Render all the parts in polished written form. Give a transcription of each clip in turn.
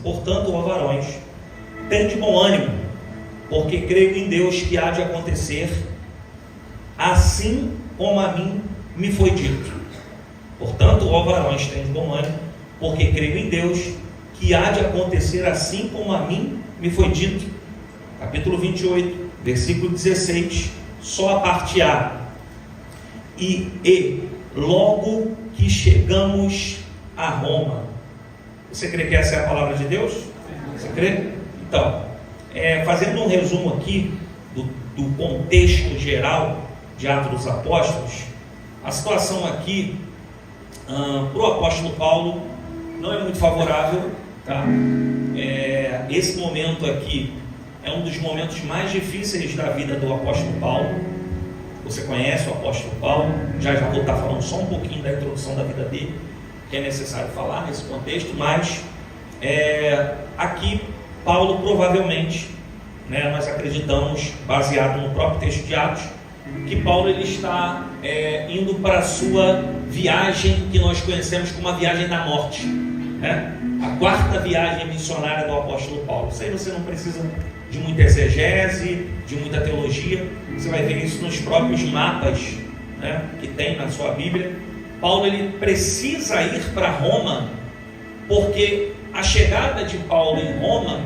Portanto, ó varões, tende bom ânimo, porque creio em Deus que há de acontecer assim como a mim me foi dito. Portanto, ó varões, tende bom ânimo, porque creio em Deus que há de acontecer assim como a mim me foi dito. Capítulo 28, versículo 16, só a parte A. E logo que chegamos a Roma. Você crê que essa é a palavra de Deus? Você crê? Então, fazendo um resumo aqui do contexto geral de Atos dos Apóstolos, a situação aqui para o apóstolo Paulo não é muito favorável, tá? Esse momento aqui é um dos momentos mais difíceis da vida do apóstolo Paulo. Você conhece o apóstolo Paulo, já vou estar falando só um pouquinho da introdução da vida dele, que é necessário falar nesse contexto, mas aqui Paulo provavelmente, nós acreditamos, baseado no próprio texto de Atos, que Paulo ele está indo para a sua viagem que nós conhecemos como a viagem da morte, a quarta viagem missionária do apóstolo Paulo. Isso aí você não precisa de muita exegese, de muita teologia, você vai ver isso nos próprios mapas, que tem na sua Bíblia. Paulo ele precisa ir para Roma, porque a chegada de Paulo em Roma,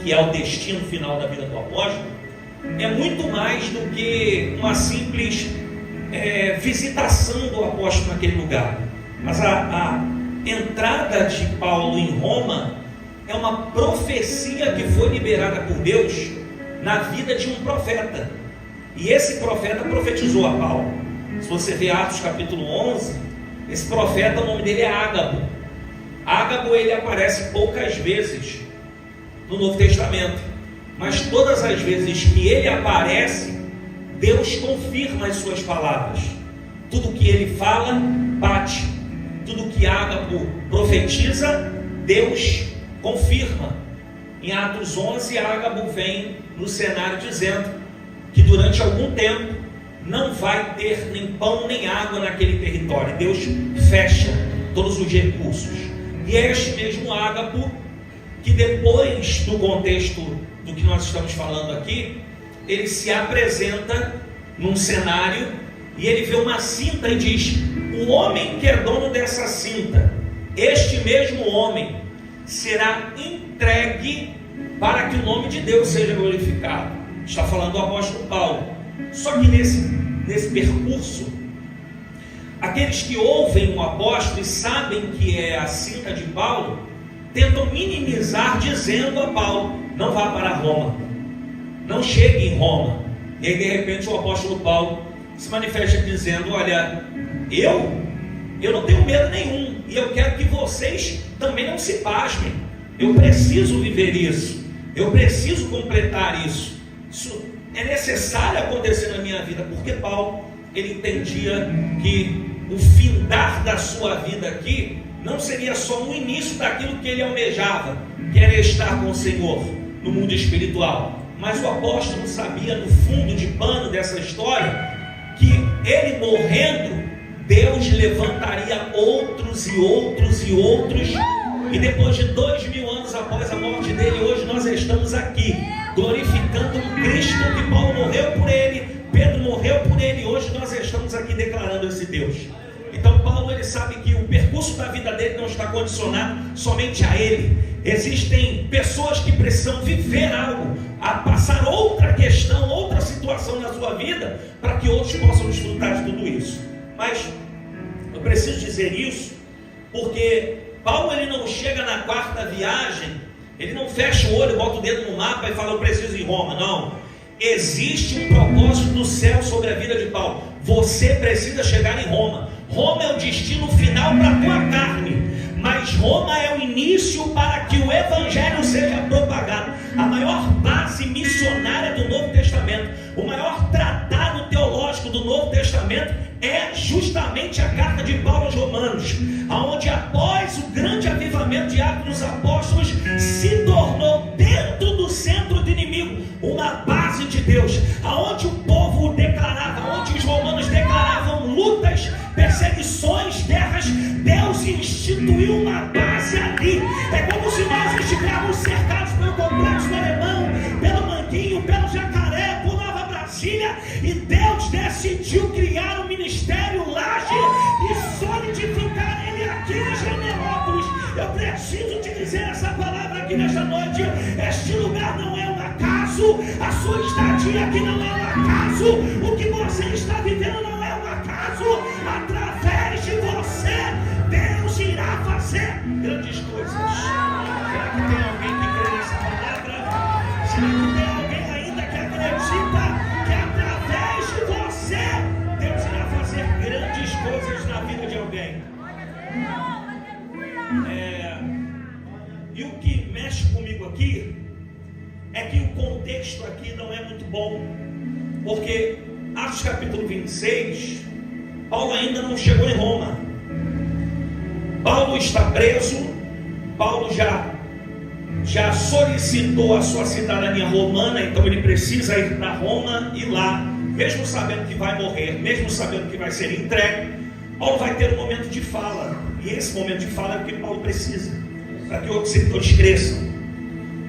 que é o destino final da vida do apóstolo, é muito mais do que uma simples visitação do apóstolo naquele lugar. Mas a entrada de Paulo em Roma é uma profecia que foi liberada por Deus na vida de um profeta, e esse profeta profetizou a Paulo. Se você vê Atos capítulo 11, esse profeta, o nome dele é Ágabo. Ágabo ele aparece poucas vezes no Novo Testamento, mas todas as vezes que ele aparece, Deus confirma as suas palavras. Tudo que ele fala, bate. Tudo que Ágabo profetiza, Deus confirma. Em Atos 11, Ágabo vem no cenário dizendo que durante algum tempo não vai ter nem pão nem água naquele território. Deus fecha todos os recursos. E é este mesmo Ágabo que, depois do contexto do que nós estamos falando aqui, ele se apresenta num cenário e ele vê uma cinta e diz: o homem que é dono dessa cinta, este mesmo homem será entregue para que o nome de Deus seja glorificado. Está falando do apóstolo Paulo. Só que nesse percurso, aqueles que ouvem o apóstolo e sabem que é a cinta de Paulo, tentam minimizar, dizendo a Paulo: não vá para Roma, não chegue em Roma. E aí de repente o apóstolo Paulo se manifesta dizendo: olha, eu não tenho medo nenhum, e eu quero que vocês também não se pasmem. Eu preciso viver isso, eu preciso completar isso. Isso é necessário acontecer na minha vida, porque Paulo ele entendia que o findar da sua vida aqui não seria só o início daquilo que ele almejava, que era estar com o Senhor no mundo espiritual. Mas o apóstolo sabia, no fundo de pano dessa história, que ele morrendo, Deus levantaria outros e outros e outros, e depois de 2000 anos após a morte dele, hoje nós estamos aqui glorificando um Cristo que Paulo morreu por ele, Pedro morreu por ele, e hoje nós estamos aqui declarando esse Deus. Então Paulo ele sabe que o percurso da vida dele não está condicionado somente a ele. Existem pessoas que precisam viver algo, a passar outra questão, outra situação na sua vida, para que outros possam desfrutar de tudo isso. Mas eu preciso dizer isso porque Paulo ele não chega na quarta viagem, ele não fecha o olho, bota o dedo no mapa e fala: eu preciso ir em Roma. Não, existe um propósito do céu sobre a vida de Paulo. Você precisa chegar em Roma. Roma é o destino final para a tua carne, mas Roma é o início para que o evangelho seja propagado. A maior base missionária do Novo Testamento, o maior tratado teológico do Novo Testamento é justamente a carta de Paulo aos Romanos, onde após o grande avivamento de Atos dos Apóstolos se tornou dentro do centro do inimigo uma base de Deus, aonde o povo declarava, onde os romanos declaravam lutas, perseguições, guerras, Deus instituiu uma base ali. É como se nós estivéssemos Éramos cercados pelo Complexo do Alemão, pelo Manguinho, pelo Jacaré, por Nova Brasília, e Deus decidiu criar um ministério Laje e solidificar ele aqui em Genilópolis. Eu preciso te dizer essa palavra aqui nesta noite: este lugar não é um acaso, a sua estadia aqui não é um acaso, o que você está vivendo não é um acaso. Através de você, Deus irá fazer grandes coisas. Será que tem alguém que crê nessa palavra? Será que tem alguém ainda que acredita que através de você, Deus irá fazer grandes coisas na vida de alguém? E o que mexe comigo aqui é que o contexto aqui não é muito bom, porque Atos capítulo 26, Paulo ainda não chegou em Roma. Paulo está preso. Paulo já solicitou a sua cidadania romana, então ele precisa ir para Roma, e lá, mesmo sabendo que vai morrer, mesmo sabendo que vai ser entregue, Paulo vai ter um momento de fala, e esse momento de fala é o que Paulo precisa, para que outros seguidores cresçam.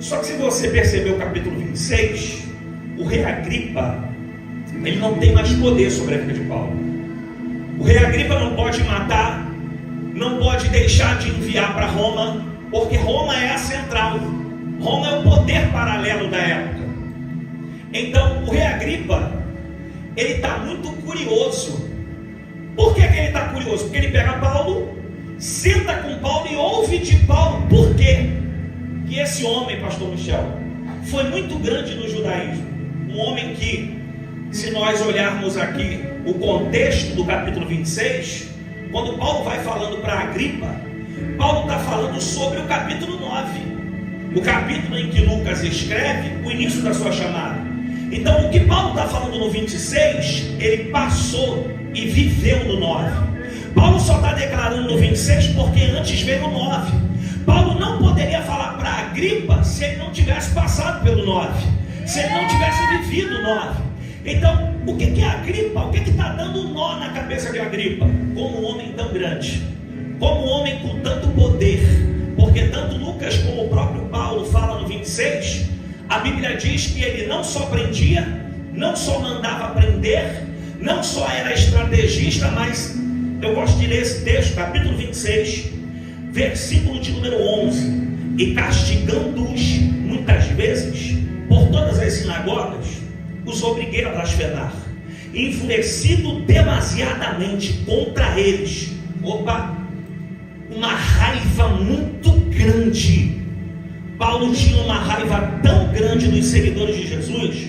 Só que se você perceber o capítulo 26, o rei Agripa, ele não tem mais poder sobre a vida de Paulo. O rei Agripa não pode matar, não pode deixar de enviar para Roma, porque Roma é a central, Roma é o poder paralelo da época. Então o rei Agripa, ele está muito curioso. Por que ele está curioso? Porque ele pega Paulo, senta com Paulo e ouve de Paulo por quê que esse homem, pastor Michel, foi muito grande no judaísmo. Um homem que, se nós olharmos aqui o contexto do capítulo 26, quando Paulo vai falando para Agripa, Paulo está falando sobre o capítulo 9, o capítulo em que Lucas escreve o início da sua chamada. Então o que Paulo está falando no 26, ele passou e viveu no 9. Paulo só está declarando no 26 porque antes veio o 9. Paulo não poderia falar para Agripa se ele não tivesse passado pelo 9, se ele não tivesse vivido o 9. Então, o que é Agripa? O que está dando um nó na cabeça de Agripa? Como um homem tão grande, como um homem com tanto poder, porque tanto Lucas como o próprio Paulo fala no 26, a Bíblia diz que ele não só prendia, não só mandava prender, não só era estrategista, mas eu gosto de ler esse texto, capítulo 26, versículo de número 11, e castigando-os muitas vezes por todas as sinagogas, os obriguei a blasfemar, enfurecido demasiadamente contra eles. Uma raiva muito grande. Paulo tinha uma raiva tão grande dos seguidores de Jesus,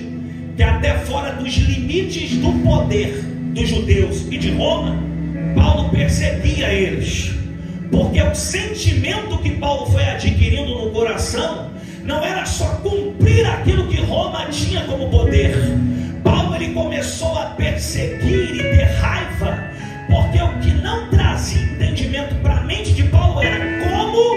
que até fora dos limites do poder dos judeus e de Roma, Paulo perseguia eles, porque o sentimento que Paulo foi adquirindo no coração não era só cumprir aquilo que Roma tinha como poder. Paulo ele começou a perseguir e ter raiva, porque o que não trazia entendimento para a mente de Paulo era como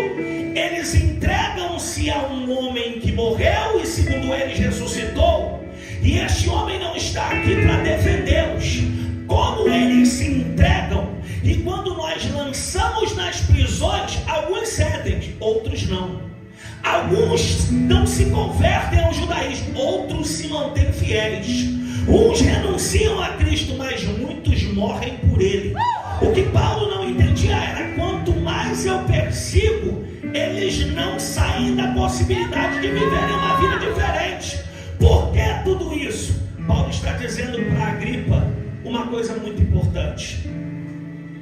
eles entregam-se a um homem que morreu e segundo eles ressuscitou, e este homem não está aqui para defendê-los. Como eles se entregam, e quando nós lançamos nas prisões, alguns cedem, outros não. Alguns não se convertem ao judaísmo, outros se mantêm fiéis. Uns renunciam a Cristo, mas muitos morrem por ele. O que Paulo não entendia era: quanto mais eu persigo, eles não saem da possibilidade de viverem uma vida diferente. Por que tudo isso? Paulo está dizendo para Agripa uma coisa muito importante.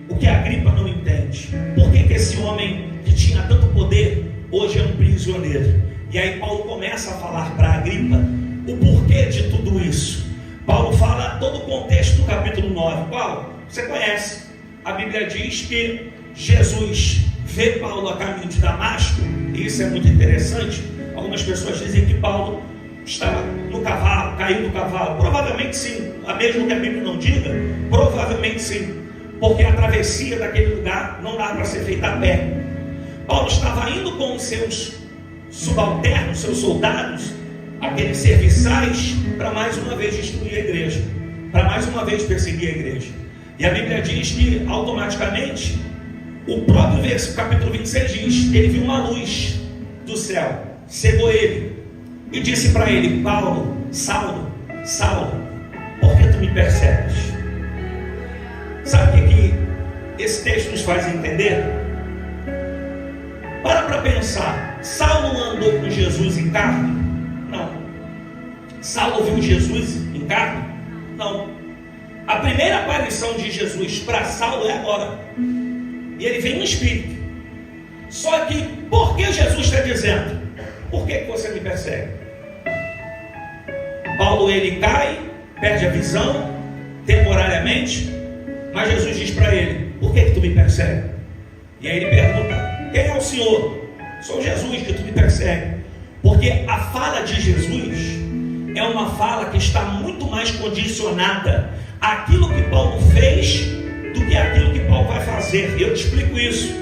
O que Agripa não entende: por que esse homem que tinha tanto poder hoje é um prisioneiro? E aí Paulo começa a falar para Agripa o porquê de tudo isso. Paulo fala todo o contexto do capítulo 9. Paulo, você conhece. A Bíblia diz que Jesus vê Paulo a caminho de Damasco, e isso é muito interessante. Algumas pessoas dizem que Paulo estava no cavalo, caiu do cavalo. Provavelmente sim, mesmo que a Bíblia não diga, provavelmente sim, porque a travessia daquele lugar não dá para ser feita a pé. Paulo estava indo com os seus subalternos, seus soldados, aqueles serviçais, para mais uma vez destruir a igreja, para mais uma vez perseguir a igreja. E a Bíblia diz que automaticamente, o próprio capítulo 26 diz que ele viu uma luz do céu. cegou ele e disse para ele: Paulo, Saulo, Saulo, por que tu me persegues? Sabe o que esse texto nos faz entender? Para pensar. Saulo andou com Jesus em carne? Não. Saulo viu Jesus em carne? Não. A primeira aparição de Jesus para Saulo é agora. E ele vem no Espírito. Só que, por que Jesus está dizendo? Por que você me persegue? Paulo, ele cai, perde a visão, temporariamente. Mas Jesus diz para ele: por que tu me persegue? E aí ele pergunta: quem é o Senhor? Sou Jesus que tu me persegue. Porque a fala de Jesus é uma fala que está muito mais condicionada àquilo que Paulo fez do que àquilo que Paulo vai fazer. Eu te explico isso.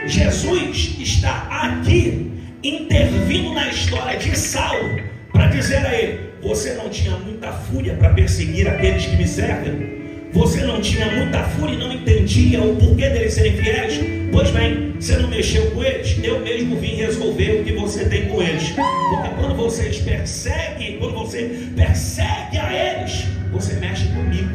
Jesus está aqui intervindo na história de Saulo para dizer a ele: você não tinha muita fúria para perseguir aqueles que me servem? Você não tinha muita fúria e não entendia o porquê deles serem fiéis? Pois bem, você não mexeu com eles, eu mesmo vim resolver o que você tem com eles. Porque quando você persegue a eles, você mexe comigo.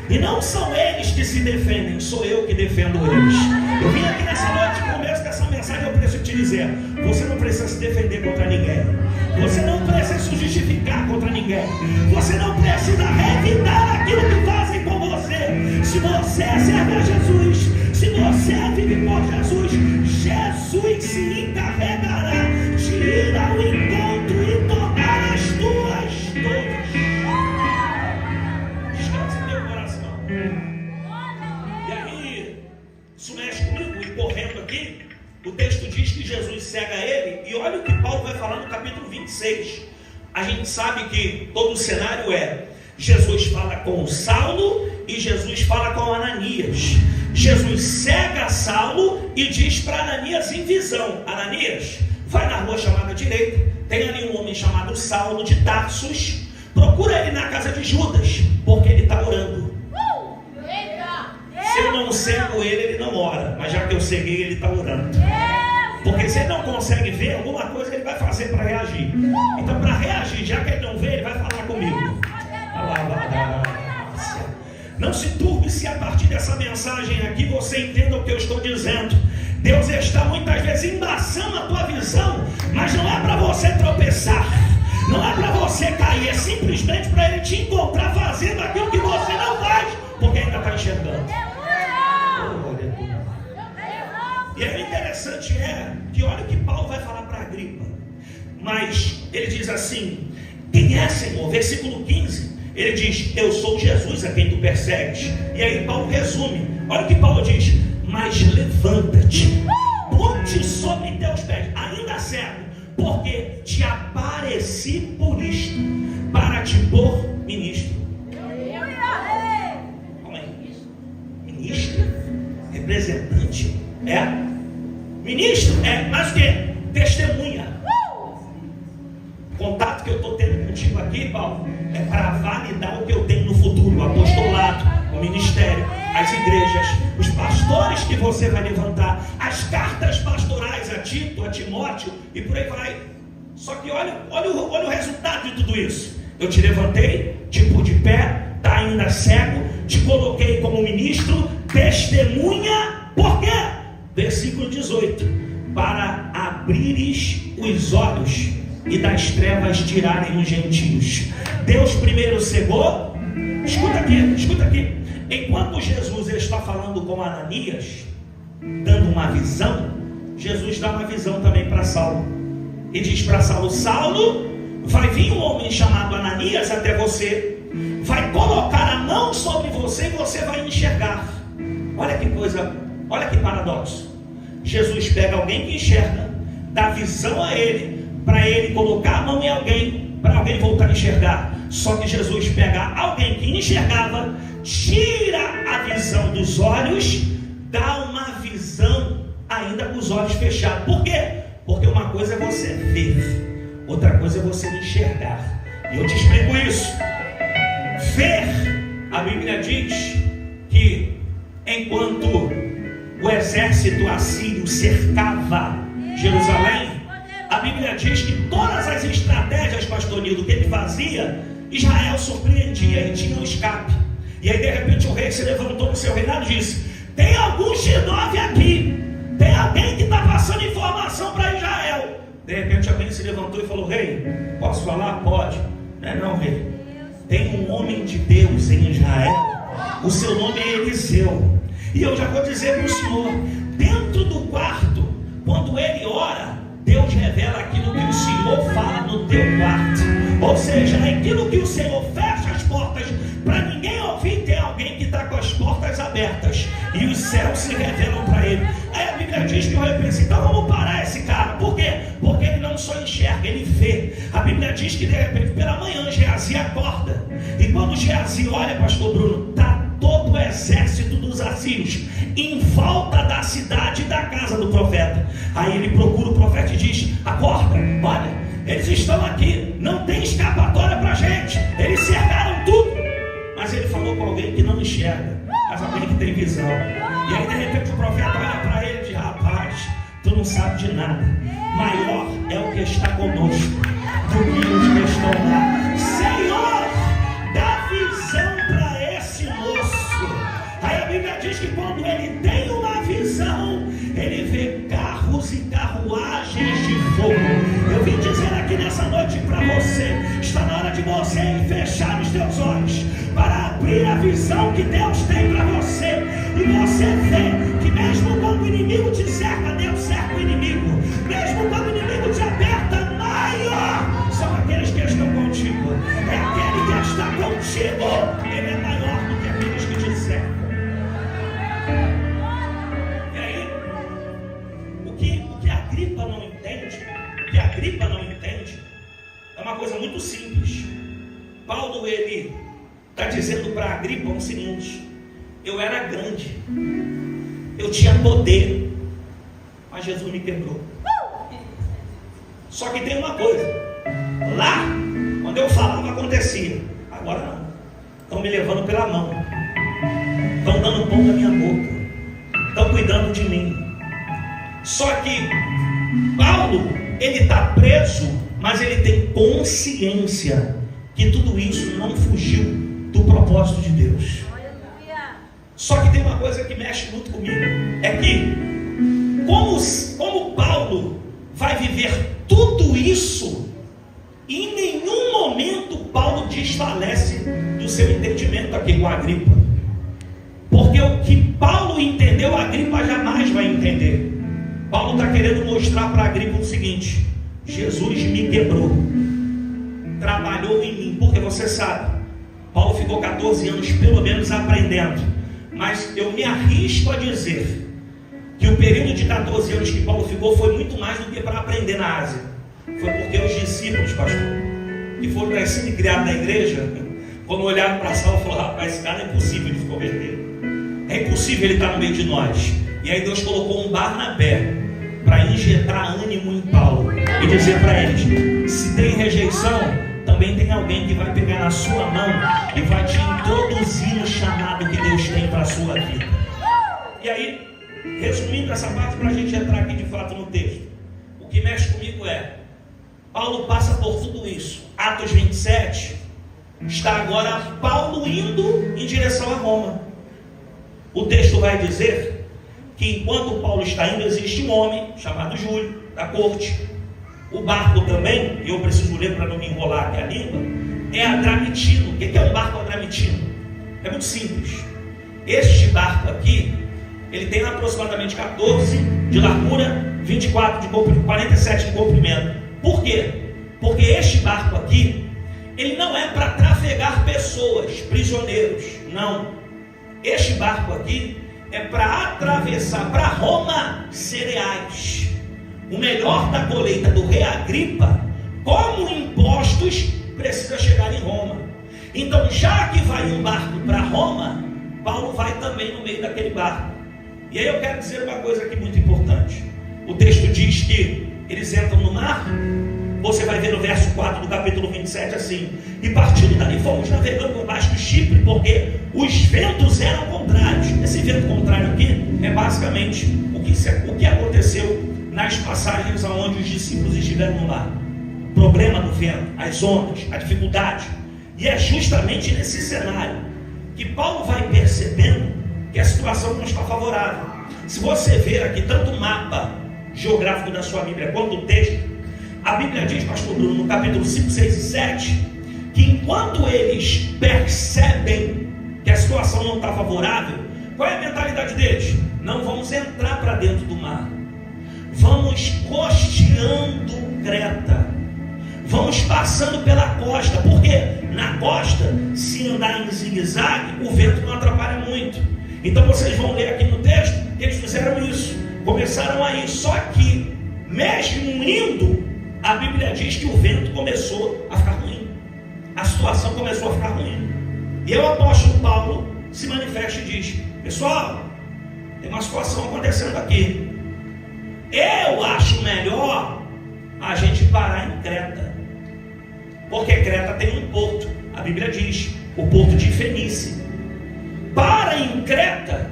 E não são eles que se defendem, sou eu que defendo eles. Eu vim aqui nessa noite, no começo dessa mensagem, eu preciso te dizer: você não precisa se defender contra ninguém. Você não precisa se justificar contra ninguém. Você não precisa revidar aquilo que fazem com você. Se você serve a Jesus, se você vive por Jesus, Jesus se encarregará de ir ao encontro e tomar as tuas dores. Descansa teu coração. E aí, isso mexe comigo. E correndo aqui, o texto diz que Jesus cega ele. E olha o que Paulo vai falar no capítulo 26. A gente sabe que todo o cenário é: Jesus fala com Saulo e Jesus fala com Ananias. Jesus cega Saulo e diz para Ananias em visão: Ananias, vai na rua chamada direita, tem ali um homem chamado Saulo de Tarsus, procura ele na casa de Judas, porque ele está orando. Se eu não cego ele, ele não ora, mas já que eu ceguei, ele está orando. Porque se ele não consegue ver, alguma coisa ele vai fazer para reagir. Então, para reagir, já que ele não vê, ele vai falar comigo. Não se turbe se a partir dessa mensagem aqui você entenda o que eu estou dizendo. Deus está muitas vezes embaçando a tua visão, mas não é para você tropeçar, não é para você cair, é simplesmente para ele te encontrar fazendo aquilo que você não faz, porque ainda está enxergando. E aí o interessante é que olha o que Paulo vai falar para Agripa. Mas ele diz assim: quem é, Senhor? Versículo 15, ele diz: eu sou Jesus a quem tu persegues. E aí Paulo resume, olha o que Paulo diz: mas levanta-te, ponte sobre teus pés, ainda cego, porque te apareci por isto, para te pôr ministro. Calma aí. Ministro? Representante? É? Ministro é mais o que? Testemunha. O contato que eu estou tendo contigo aqui, Paulo, é para validar o que eu tenho no futuro: o apostolado, o ministério, as igrejas, os pastores que você vai levantar, as cartas pastorais a Tito, a Timóteo e por aí vai. Só que olha o resultado de tudo isso. Eu te levantei, te pus de pé, está ainda cego, te coloquei como ministro, testemunha. Por quê? Versículo 18: para abrires os olhos e das trevas tirarem os gentios. Deus primeiro cegou. Escuta aqui. Enquanto Jesus está falando com Ananias, dando uma visão, Jesus dá uma visão também para Saulo. E diz para Saulo: Saulo, vai vir um homem chamado Ananias até você, vai colocar a mão sobre você e você vai enxergar. Olha que coisa, olha que paradoxo. Jesus pega alguém que enxerga, dá visão a ele, para ele colocar a mão em alguém, para alguém voltar a enxergar. Só que Jesus pega alguém que enxergava, tira a visão dos olhos, dá uma visão ainda com os olhos fechados. Por quê? Porque uma coisa é você ver, outra coisa é você enxergar. E eu te explico isso. Ver, a Bíblia diz que enquanto o exército assírio cercava Jerusalém, a Bíblia diz que via, Israel surpreendia e tinha um escape. E aí de repente o rei se levantou no seu reinado e disse: tem algum G9 aqui, tem alguém que está passando informação para Israel. De repente alguém se levantou e falou: rei, posso falar? Pode. Não, rei, tem um homem de Deus em Israel, o seu nome é Eliseu, e eu já vou dizer para o senhor, dentro do quarto, quando ele ora, Deus revela aquilo que o Senhor fala no teu quarto. Ou seja, aquilo que o Senhor fecha as portas para ninguém ouvir, tem alguém que está com as portas abertas e os céus se revelam para ele. Aí a Bíblia diz que eu repenso: então vamos parar esse cara. Por quê? Porque ele não só enxerga, ele vê. A Bíblia diz que de repente pela manhã Geazi acorda, e quando Geazi olha, pastor Bruno, está todo o exército dos assírios em volta da cidade e da casa do profeta. Aí ele procura o profeta e diz: acorda, olha, eles estão aqui, não tem escapatória para a gente, eles cercaram tudo. Mas ele falou com alguém que não enxerga, mas alguém que tem visão. E aí de repente o profeta olha para ele e diz: rapaz, tu não sabe de nada, maior é o que está conosco do que os que estão lá. Senhor, dá visão para esse moço. Aí a Bíblia diz que quando ele tem uma visão, ele vê carros e carruagens de fogo. Eu vim dizer aqui nessa noite para você: está na hora de você fechar os teus olhos para abrir a visão que Deus tem para você, e você vê que mesmo quando o inimigo te cerca, Deus cerca o inimigo. Mesmo quando o inimigo te aperta, maior são aqueles que estão contigo. É aquele que está contigo, ele é maior do que aqueles que te cercam. E aí, o que Agripa não entende, é uma coisa muito simples. Paulo, ele está dizendo para Agripa o seguinte: eu era grande, eu tinha poder, mas Jesus me quebrou. Só que tem uma coisa: lá, quando eu falava, acontecia. Agora não. Estão me levando pela mão, estão dando pão na minha boca, estão cuidando de mim. Só que Paulo, ele está preso, mas ele tem consciência que tudo isso não fugiu do propósito de Deus. Só que tem uma coisa que mexe muito comigo, é que como Paulo vai viver tudo isso, e em nenhum momento Paulo desfalece do seu entendimento aqui com Agripa. Porque o que Paulo entendeu, Agripa jamais vai entender. Paulo está querendo mostrar para Agripa o seguinte: Jesus me quebrou, trabalhou em mim. Porque você sabe, Paulo ficou 14 anos pelo menos aprendendo. Mas eu me arrisco a dizer que o período de 14 anos que Paulo ficou foi muito mais do que para aprender na Ásia. Foi porque os discípulos, pastor, que foram nascidos e criados na igreja, quando olharam para a sala, falaram: rapaz, esse cara é impossível ele se converter, é impossível ele estar no meio de nós. E aí Deus colocou um Barnabé para injetar ânimo em Paulo e dizer para eles: se tem rejeição, também tem alguém que vai pegar na sua mão e vai te introduzir no chamado que Deus tem para a sua vida. E aí, resumindo essa parte para a gente entrar aqui de fato no texto, o que mexe comigo é: Paulo passa por tudo isso. Atos 27 está agora Paulo indo em direção a Roma. O texto vai dizer que enquanto Paulo está indo, existe um homem chamado Júlio, da corte. O barco também, e eu preciso ler para não me enrolar aqui a língua, é adramitino. O que é um barco adramitino? É muito simples. Este barco aqui, ele tem aproximadamente 14 de largura, 24 de comprimento, 47 de comprimento. Por quê? Porque este barco aqui, ele não é para trafegar pessoas, prisioneiros, não. Este barco aqui é para atravessar para Roma cereais. O melhor da colheita do rei Agripa, como impostos, precisa chegar em Roma. Então, já que vai um barco para Roma, Paulo vai também no meio daquele barco. E aí eu quero dizer uma coisa aqui muito importante. O texto diz que eles entram no mar. Você vai ver no verso 4 do capítulo 27 assim: e partindo dali fomos navegando por baixo do Chipre, porque os ventos eram contrários. Esse vento contrário aqui é basicamente o que aconteceu nas passagens onde os discípulos estiveram no mar. O problema do vento, as ondas, a dificuldade. E é justamente nesse cenário que Paulo vai percebendo que a situação não está favorável. Se você ver aqui tanto o mapa geográfico da sua Bíblia quanto o texto, a Bíblia diz, pastor Bruno, no capítulo 5, 6 e 7, que enquanto eles percebem que a situação não está favorável, qual é a mentalidade deles? Não vamos entrar para dentro do mar, vamos costeando Creta, vamos passando pela costa, porque na costa, se andar em zigue-zague, o vento não atrapalha muito. Então vocês vão ler aqui no texto que eles fizeram isso, começaram a ir, só que mesmo indo, a Bíblia diz que o vento começou a ficar ruim, a situação começou a ficar ruim. E o apóstolo Paulo se manifesta e diz: pessoal, tem uma situação acontecendo aqui, eu acho melhor a gente parar em Creta, porque Creta tem um porto, a Bíblia diz, o porto de Fenícia. Para em Creta,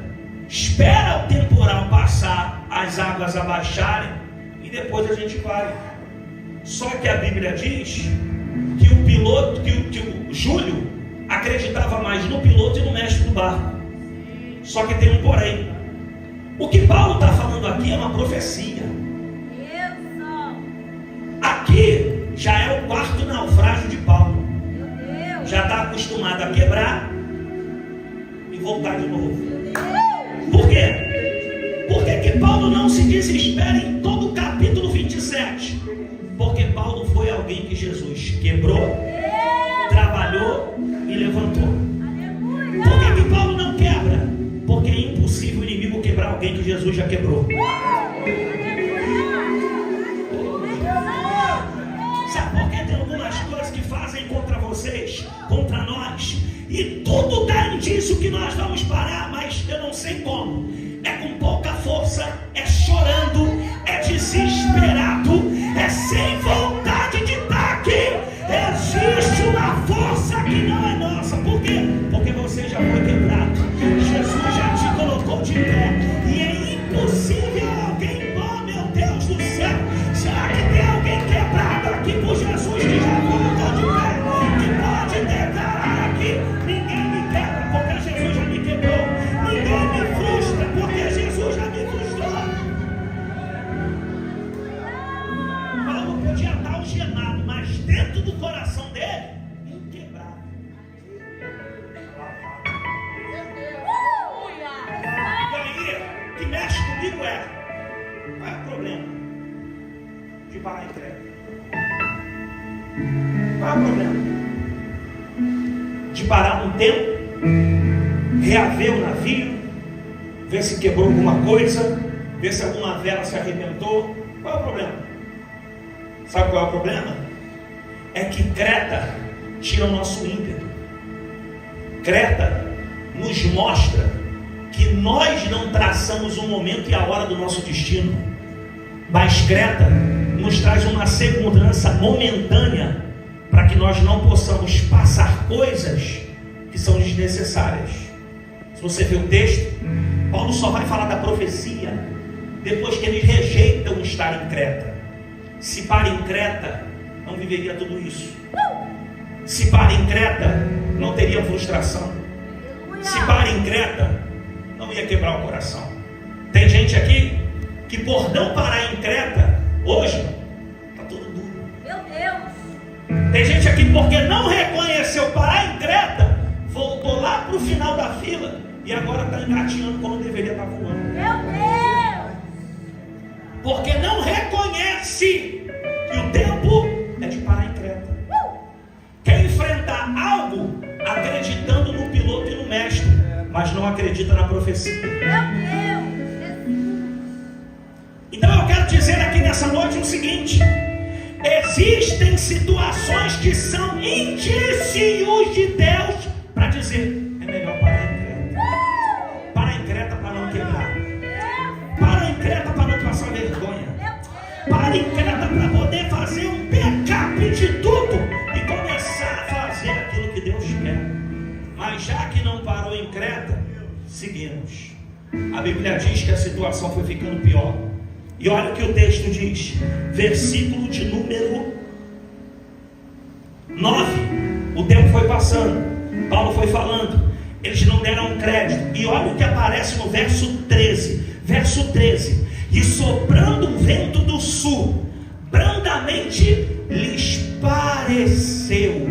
espera o temporal passar, as águas abaixarem e depois a gente vai. Só que a Bíblia diz que o piloto, que o Júlio acreditava mais no piloto e no mestre do barco. Só que tem um porém. O que Paulo está falando aqui é uma profecia. Aqui já é o quarto naufrágio de Paulo. Já está acostumado a quebrar e voltar de novo. Por quê? Por que Paulo não se desespera em todo o capítulo 27? Porque Paulo foi alguém que Jesus quebrou, trabalhou e levantou. Por que Paulo não quebra? Porque é impossível o inimigo quebrar alguém que Jesus já quebrou. Sabe por que tem algumas coisas que fazem contra vocês, contra nós, e tudo dá indício que nós vamos parar, mas eu não sei como. É com pouca força, é chorando, é desesperado, é sem vontade de estar aqui. Existe uma força que não é nossa. Por quê? Porque você já foi quebrado, Jesus já te colocou de pé, e é impossível alguém, oh meu Deus do céu, será que tem alguém quebrado aqui por Jesus que já colocou de pé, que pode declarar aqui: ninguém me quebra porque Jesus já me quebrou, ninguém me frustra porque Jesus já me frustrou. Paulo podia estar algemado, mas dentro do coração dele, inquebrável. E aí, o que mexe comigo é: qual é o problema de parar em Creta? Qual é o problema de parar um tempo, reaver o navio, ver se quebrou alguma coisa, ver se alguma vela se arrebentou? Qual é o problema? Sabe qual é o problema? É que Creta tira o nosso ímpeto. Creta nos mostra que nós não traçamos o momento e a hora do nosso destino, mas Creta nos traz uma segurança momentânea para que nós não possamos passar coisas que são desnecessárias. Se você ver o texto, Paulo só vai falar da profecia depois que eles rejeitam estar em Creta. Se para em Creta, não viveria tudo isso. Se para em Creta, não teria frustração. Se para em Creta, não ia quebrar o coração. Tem gente aqui que por não parar em Creta, hoje está tudo duro. Meu Deus! Tem gente aqui porque não reconheceu parar em Creta, voltou lá para o final da fila e agora está engatinhando quando deveria estar voando. Meu Deus! Porque não reconhece que o tempo é de parar em Creta. Quer enfrentar algo acreditando no piloto e no mestre, mas não acredita na profecia. Meu Deus! Então eu quero dizer aqui nessa noite o seguinte: existem situações que são indícios de Deus para dizer: é melhor parar em Creta. Parar em Creta para não quebrar. Parar em Creta para não passar vergonha. Parar em Creta para poder fazer um backup de tudo e começar a fazer aquilo que Deus quer. Mas já que não parou em Creta, seguimos. A Bíblia diz que a situação foi ficando pior. E olha o que o texto diz, versículo de número 9, o tempo foi passando, Paulo foi falando, eles não deram crédito. E olha o que aparece no verso 13. Verso 13: e soprando um vento do sul, brandamente lhes pareceu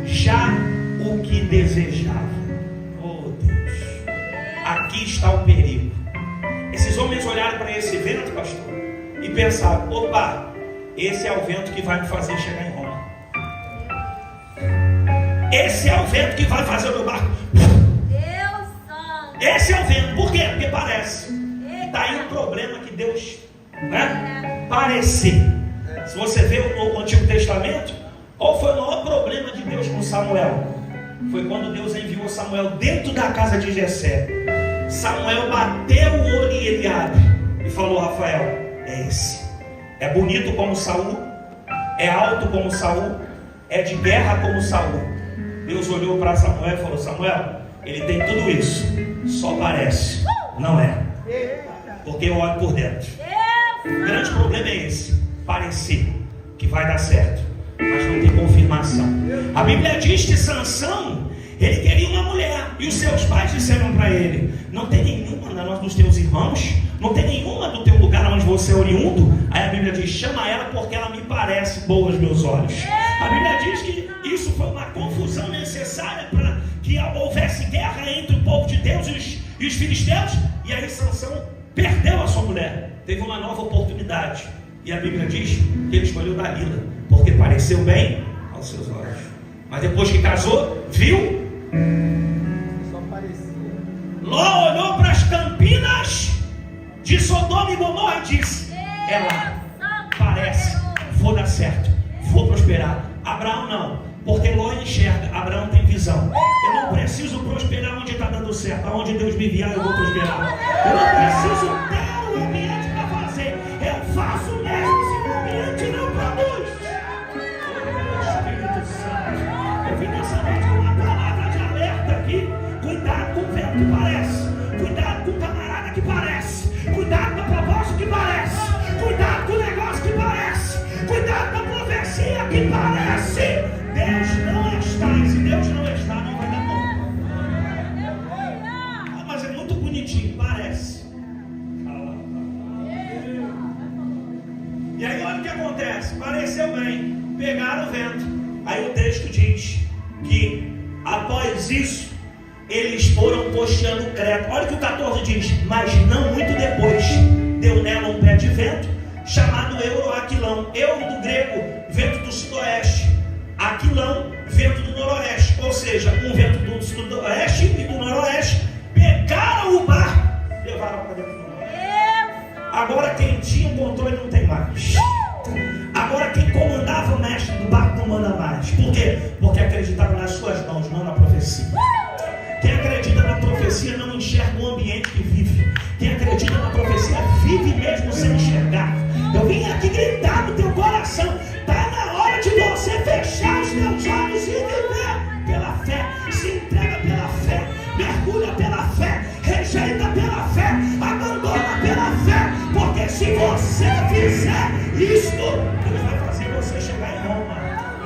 já o que desejavam. Oh Deus, aqui está o perigo. Esses homens olharam para esse vento, pastor, e pensaram: opa, esse é o vento que vai me fazer chegar em Roma. Esse é o vento que vai fazer o meu barco. Deus Santo. Esse é o vento. Por quê? Porque parece. E daí o problema que Deus, né? Parecer. Se você vê o Antigo Testamento, qual foi o maior problema de Deus com Samuel? Foi quando Deus enviou Samuel dentro da casa de Jessé. Samuel bateu o olho em Eliabe e falou: Rafael, é esse. É bonito como Saul, é alto como Saul, é de guerra como Saul. Deus olhou para Samuel e falou: Samuel, ele tem tudo isso, só parece, não é. Porque eu olho por dentro. O grande problema é esse: parecer que vai dar certo, mas não tem confirmação. A Bíblia diz que Sansão, ele queria uma mulher, e os seus pais disseram para ele: não tem nenhuma dos teus irmãos, não tem nenhuma do teu lugar onde você é oriundo. Aí a Bíblia diz: chama ela, porque ela me parece boa aos meus olhos. A Bíblia diz que isso foi uma confusão necessária para que houvesse guerra entre o povo de Deus e os filisteus. E aí Sansão perdeu a sua mulher, teve uma nova oportunidade, e a Bíblia diz que ele escolheu Dalila, porque pareceu bem aos seus olhos. Mas depois que casou, viu? Só parecia. Ló olhou para as campinas de Sodoma e Gomorra e disse: é lá, parece, vou dar certo, vou prosperar. Abraão não, porque Ló enxerga, Abraão tem visão. Eu não preciso prosperar onde está dando certo, aonde Deus me enviar eu vou prosperar. Eu não preciso ter o ambiente para fazer, eu faço mesmo se o ambiente não produz. Espírito Santo, eu vim nessa noite com uma palavra de alerta aqui. Cuidado com o vento que parece, cuidado com o camarada que parece, cuidado com a proposta que parece, cuidado com o negócio que parece, cuidado com a profecia que parece. Deus não está, e se Deus não está, não vai dar bom. Ah, mas é muito bonitinho, parece. E aí olha o que acontece, pareceu bem, pegaram o vento. Aí o texto diz que após isso eles foram costeando Creta. Olha o que o 14 diz: mas não muito depois deu nela um pé de vento chamado Euroaquilão. Euro do grego, vento do sudoeste, Aquilão, vento do noroeste. Ou seja, um vento do sudoeste e do noroeste pegaram o barco, levaram para dentro do mar. Agora quem tinha o controle não tem mais. Agora quem comandava o mestre do barco não manda mais. Por quê? Porque acreditava nas suas mãos, não na profecia. Quem acredita na profecia não enxerga o ambiente que vive. Quem acredita na profecia vive mesmo sem enxergar. Eu vim aqui gritar no teu coração: está na hora de você fechar os teus olhos e viver pela fé. Se entrega pela fé, mergulha pela fé, rejeita pela fé, abandona pela fé. Porque se você fizer isto, Deus vai fazer você chegar em Roma.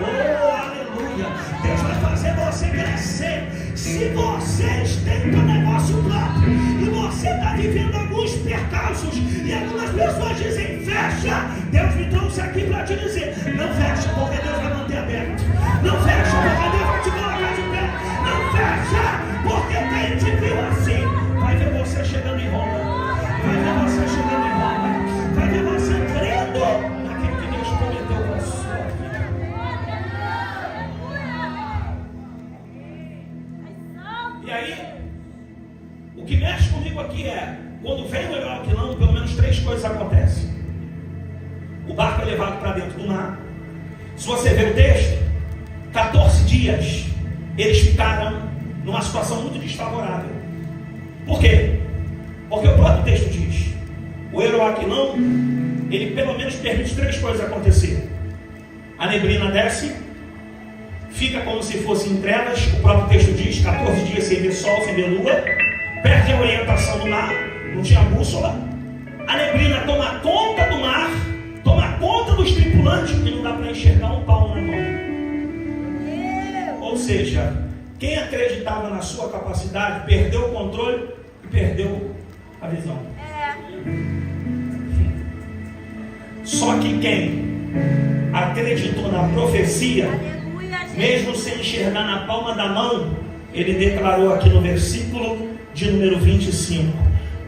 Oh, aleluia! Deus vai fazer você crescer. Se vocês têm um negócio próprio e você está vivendo alguns percalços e algumas pessoas dizem fecha, Deus me trouxe aqui para te dizer: não fecha, porque Deus vai manter aberto. Não fecha, porque Deus vai te colocar de pé. Não fecha, porque quem te viu assim vai ver você chegando em Roma. Vai ver você chegando em Roma. Vai ver você crendo naquilo que Deus prometeu para a sua vida. E aí, o que mexe comigo aqui é, quando vem o Euroaquilão, pelo menos 3 coisas acontecem. O barco é levado para dentro do mar. Se você ver o texto, 14 dias eles ficaram numa situação muito desfavorável. Por quê? Porque o próprio texto diz: o Euroaquilão, ele pelo menos permite 3 coisas acontecer. A neblina desce, fica como se fosse em trevas. O próprio texto diz: 14 dias sem ver sol, sem ver lua. Perde a orientação do mar, não tinha bússola. A neblina toma conta do mar, toma conta dos tripulantes, e não dá para enxergar um palmo na mão. Ou seja, quem acreditava na sua capacidade perdeu o controle e perdeu a visão. Só que quem acreditou na profecia, mesmo sem enxergar na palma da mão, ele declarou aqui no versículo de número 25: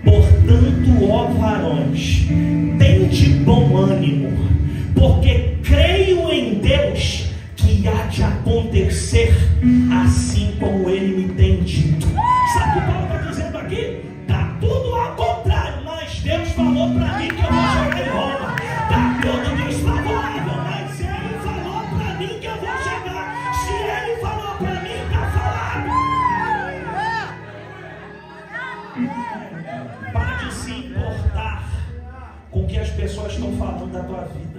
portanto, ó varões, tende bom ânimo, porque creio em Deus que há de acontecer assim como ele me tem dito. Sabe o que Paulo está dizendo aqui? Está tudo ao contrário, mas Deus falou para mim que eu vou chegar em Roma. Está tudo desfavorável, mas ele falou para mim que eu vou chegar. Se ele falou para mim, está falado. Para de se importar com o que as pessoas estão falando da tua vida.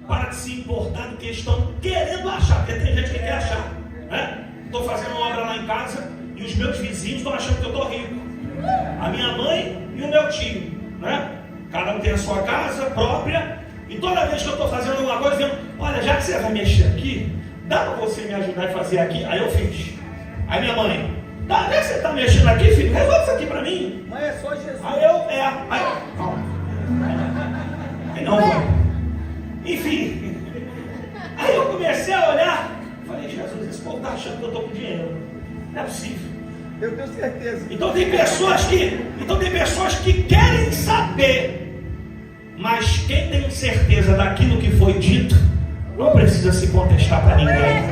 Para de se importar do que estão querendo achar, porque tem gente que quer achar, né? Estou fazendo uma obra lá em casa e os meus vizinhos estão achando que eu estou rico. A minha mãe e o meu tio, né? Cada um tem a sua casa própria. E toda vez que eu estou fazendo alguma coisa, dizendo: olha, já que você vai mexer aqui, dá para você me ajudar a fazer aqui? Aí eu fiz. Aí minha mãe: tá, já que você está mexendo aqui, filho, resolve isso aqui para mim. Mãe, é só Jesus. Aí calma. Aí não vai. Enfim, aí eu comecei a olhar, falei: Jesus, esse povo está achando que eu estou com dinheiro, não é possível. Eu tenho certeza. Então tem pessoas que querem saber, mas quem tem certeza daquilo que foi dito, não precisa se contestar para ninguém,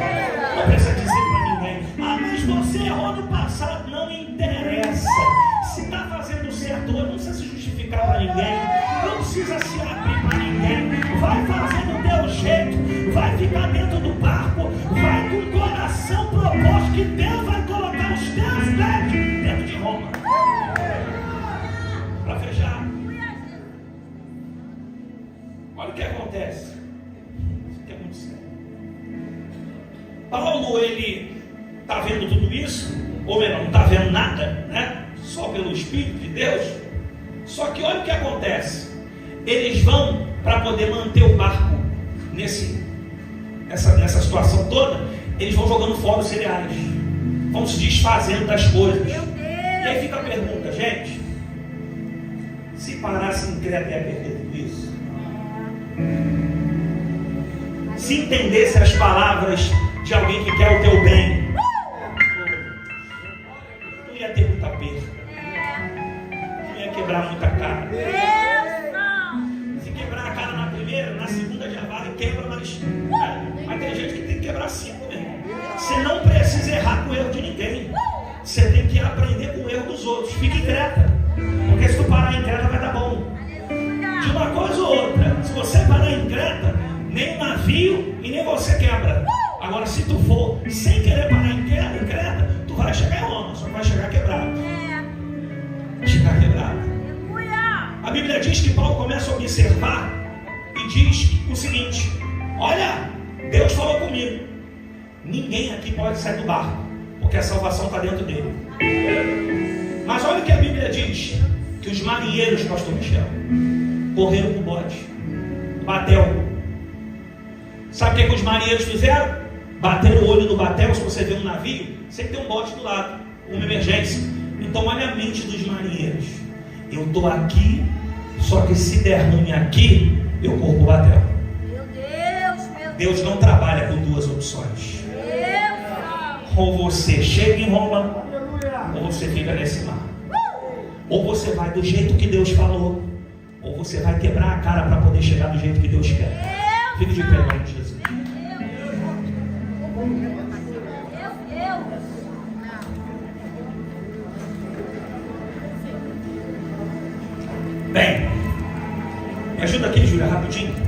não precisa dizer para ninguém: ah, mas você errou no passado. Não interessa, se está fazendo certo hoje, não precisa se justificar para ninguém, não precisa se abrir para ninguém. Vai fazer do teu jeito, vai ficar dentro do barco, vai com o coração proposto que Deus vai colocar os teus pés dentro de Roma. Para fechar, olha o que acontece. Isso aqui é muito sério. Paulo, ele está vendo tudo isso, ou melhor, não está vendo nada, né? Só pelo Espírito de Deus. Só que olha o que acontece. Eles vão, para poder manter o barco nessa situação toda, eles vão jogando fora os cereais, vão se desfazendo das coisas. E aí fica a pergunta: gente, se parasse em Creta ia perder tudo isso? Se entendesse as palavras de alguém que quer o teu bem, não ia ter muita perda, não ia quebrar muita cara. Na segunda já vale, quebra, mas tem gente que tem que quebrar 5 mesmo. Você não precisa errar com o erro de ninguém. Você tem que aprender com o erro dos outros. Fique em Creta, porque se tu parar em Creta vai dar bom. De uma coisa ou outra, se você parar em Creta, nem o navio e nem você quebra. Agora, se tu for sem querer parar em Creta, tu vai chegar em Roma, só vai chegar quebrado. Chegar quebrado. A Bíblia diz que Paulo começa a observar e diz o seguinte: olha, Deus falou comigo, ninguém aqui pode sair do barco, porque a salvação está dentro dele. Mas olha o que a Bíblia diz: que os marinheiros, pastor Michel, correram com o bote, batel. Sabe o que os marinheiros fizeram? Bateram o olho no batel. Se você vê um navio, sempre tem um bote do lado, uma emergência. Então olha a mente dos marinheiros: eu estou aqui, só que se der ruim aqui, eu corro o batel. Deus não trabalha com duas opções. Ou você chega em Roma, ou você fica nesse mar. Ou você vai do jeito que Deus falou, ou você vai quebrar a cara para poder chegar do jeito que Deus quer. Fique de pé, em nome de Jesus. Bem, me ajuda aqui, Júlia, rapidinho.